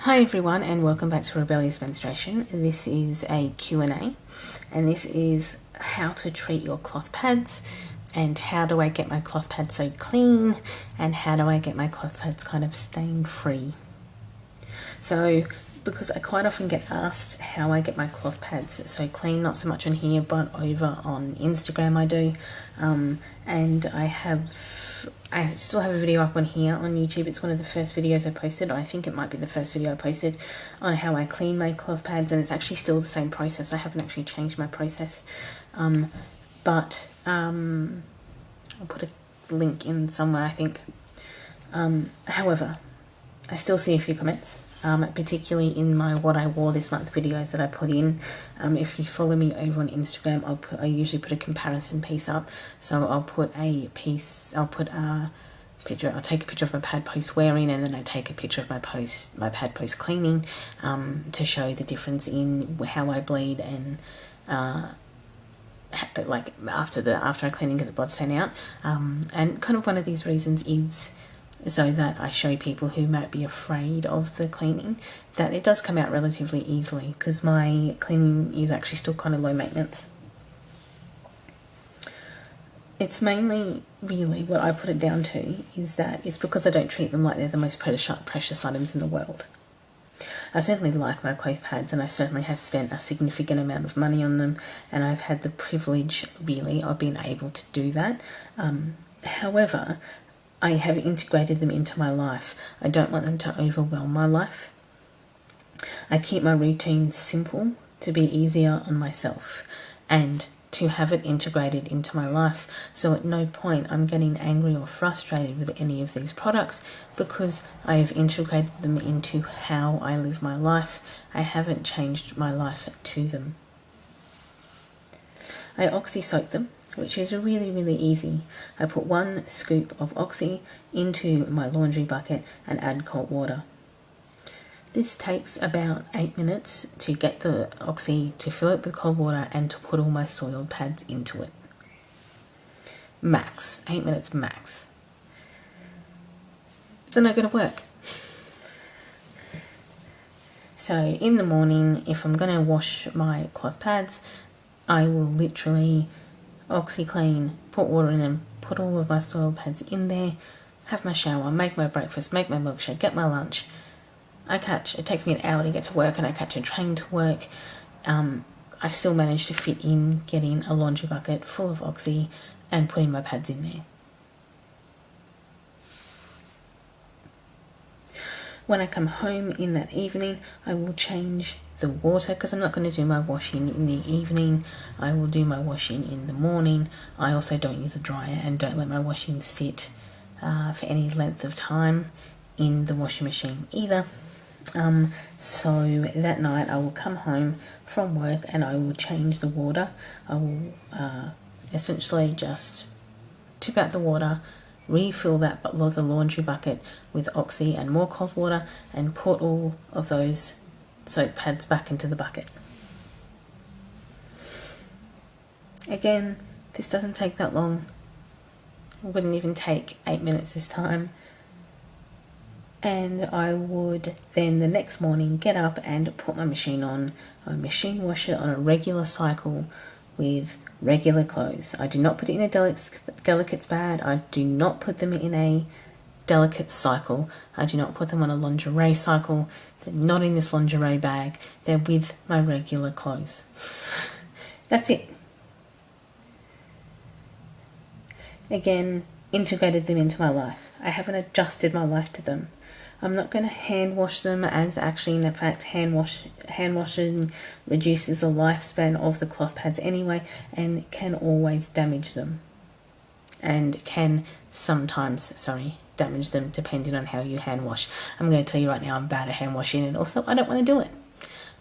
Hi everyone and welcome back to Rebellious Menstruation. This is a Q&A and this is how to treat your cloth pads and how do I get my cloth pads so clean and how do I get my cloth pads kind of stain free. So because I quite often get asked how I get my cloth pads so clean, not so much on here but over on Instagram I do, and I still have a video up on here on YouTube. It's one of the first videos I posted. I think it might be the first video I posted on how I clean my cloth pads, and it's actually still the same process. I haven't actually changed my process, but I'll put a link in somewhere I think. However, I still see a few comments, particularly in my what I wore this month videos that I put in. If you follow me over on Instagram, I usually put a comparison piece up. So I'll take a picture of my pad post wearing, and then I take a picture of my pad post cleaning, to show the difference in how I bleed and like after I clean and get the blood stain out. And kind of one of these reasons is so that I show people who might be afraid of the cleaning that it does come out relatively easily, because my cleaning is actually still kind of low maintenance. It's mainly really what I put it down to is that it's because I don't treat them like they're the most precious items in the world. I certainly like my cloth pads and I certainly have spent a significant amount of money on them, and I've had the privilege really of being able to do that. However, I have integrated them into my life. I don't want them to overwhelm my life. I keep my routine simple to be easier on myself and to have it integrated into my life, so at no point I'm getting angry or frustrated with any of these products because I have integrated them into how I live my life. I haven't changed my life to them. I oxy soak them, which is really easy. I put 1 scoop of oxy into my laundry bucket and add cold water. This takes about 8 minutes to get the oxy to fill it with cold water and to put all my soiled pads into it. Max, 8 minutes max. Then I go to work. So in the morning, if I'm going to wash my cloth pads, I will literally OxiClean, put water in them, put all of my soiled pads in there, have my shower, make my breakfast, make my milkshake, get my lunch. It takes me an hour to get to work and I catch a train to work. I still manage to fit in getting a laundry bucket full of oxy and putting my pads in there. When I come home in that evening, I will change the water because I'm not going to do my washing in the evening. I will do my washing in the morning. I also don't use a dryer and don't let my washing sit for any length of time in the washing machine either. So that night I will come home from work and I will change the water. I will essentially just tip out the water, refill the laundry bucket with oxy and more cold water, and put all of those soap pads back into the bucket. Again, this doesn't take that long. It wouldn't even take 8 minutes this time. And I would then the next morning get up and put my machine on. I machine wash it on a regular cycle with regular clothes. I do not put it in a delicates bag. I do not put them in a delicate cycle. I do not put them on a lingerie cycle. They're not in this lingerie bag. They're with my regular clothes. That's it. Again, integrated them into my life. I haven't adjusted my life to them. I'm not going to hand wash them, as actually in fact hand washing reduces the lifespan of the cloth pads anyway and can always damage them, and can sometimes damage them depending on how you hand wash. I'm going to tell you right now, I'm bad at hand washing, and also I don't want to do it.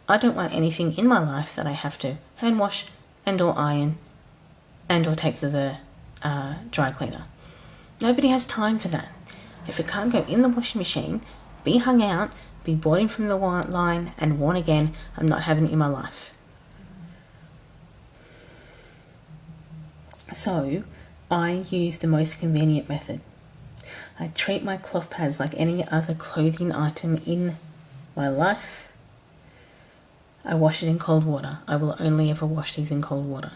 I don't want anything in my life that I have to hand wash and or iron and or take to the dry cleaner. Nobody has time for that. If it can't go in the washing machine, be hung out, be bought in from the line and worn again, I'm not having it in my life. So I use the most convenient method. I treat my cloth pads like any other clothing item in my life, I wash it in cold water. I will only ever wash these in cold water.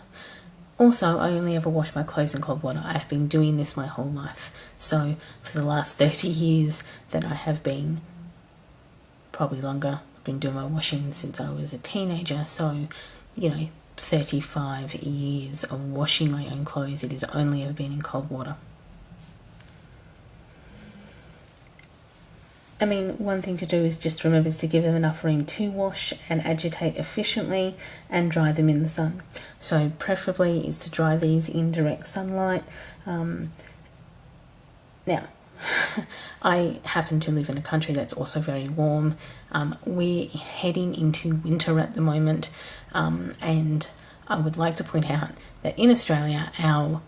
Also, I only ever wash my clothes in cold water. I have been doing this my whole life. So for the last 30 years that I have been, probably longer, I've been doing my washing since I was a teenager. So, 35 years of washing my own clothes. It has only ever been in cold water. I mean, one thing to do is just remember to give them enough room to wash and agitate efficiently and dry them in the sun. So preferably is to dry these in direct sunlight. Now, I happen to live in a country that's also very warm. We're heading into winter at the moment, and I would like to point out that in Australia, our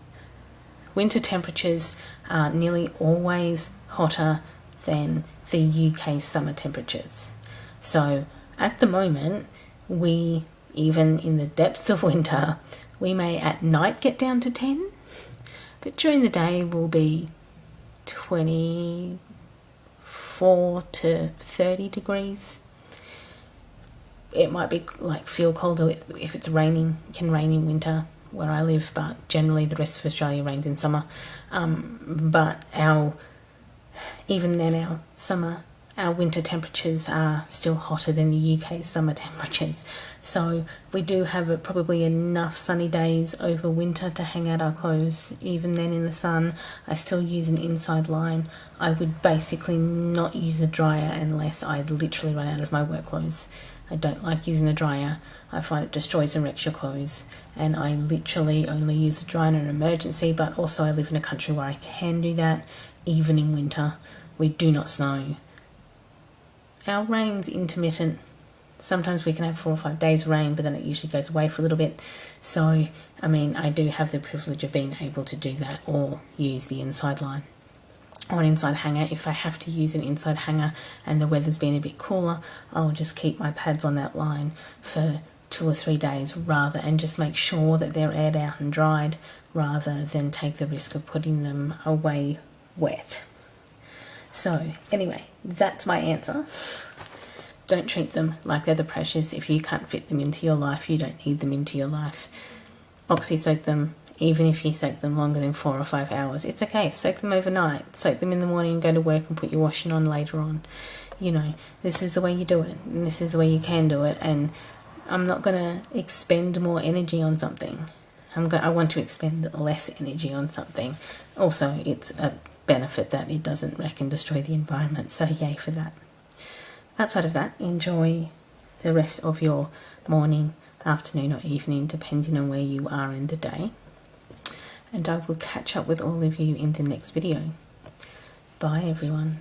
winter temperatures are nearly always hotter than the UK summer temperatures. So at the moment, we, even in the depths of winter, we may at night get down to 10, but during the day will be 24 to 30 degrees. It might be feel colder if it's raining. It can rain in winter where I live, but generally the rest of Australia rains in summer. But even then our winter temperatures are still hotter than the UK summer temperatures. So we do have probably enough sunny days over winter to hang out our clothes. Even then in the sun, I still use an inside line. I would basically not use the dryer unless I literally run out of my work clothes. I don't like using the dryer. I find it destroys and wrecks your clothes. And I literally only use the dryer in an emergency, but also I live in a country where I can do that, even in winter. We do not snow. Our rain's intermittent. Sometimes we can have 4 or 5 days of rain, but then it usually goes away for a little bit. So, I mean, I do have the privilege of being able to do that or use the inside line or an inside hanger. If I have to use an inside hanger and the weather's been a bit cooler, I'll just keep my pads on that line for 2 or 3 days and just make sure that they're aired out and dried rather than take the risk of putting them away wet. So anyway, that's my answer. Don't treat them like they're the precious. If you can't fit them into your life, you don't need them into your life. Oxy soak them, even if you soak them longer than 4 or 5 hours. It's okay, soak them overnight. Soak them in the morning, go to work and put your washing on later on. This is the way you do it, and this is the way you can do it, and I'm not going to expend more energy on something. I want to expend less energy on something. Also, it's a benefit that it doesn't wreck and destroy the environment, so yay for that. Outside of that, enjoy the rest of your morning, afternoon or evening, depending on where you are in the day, and I will catch up with all of you in the next video. Bye everyone.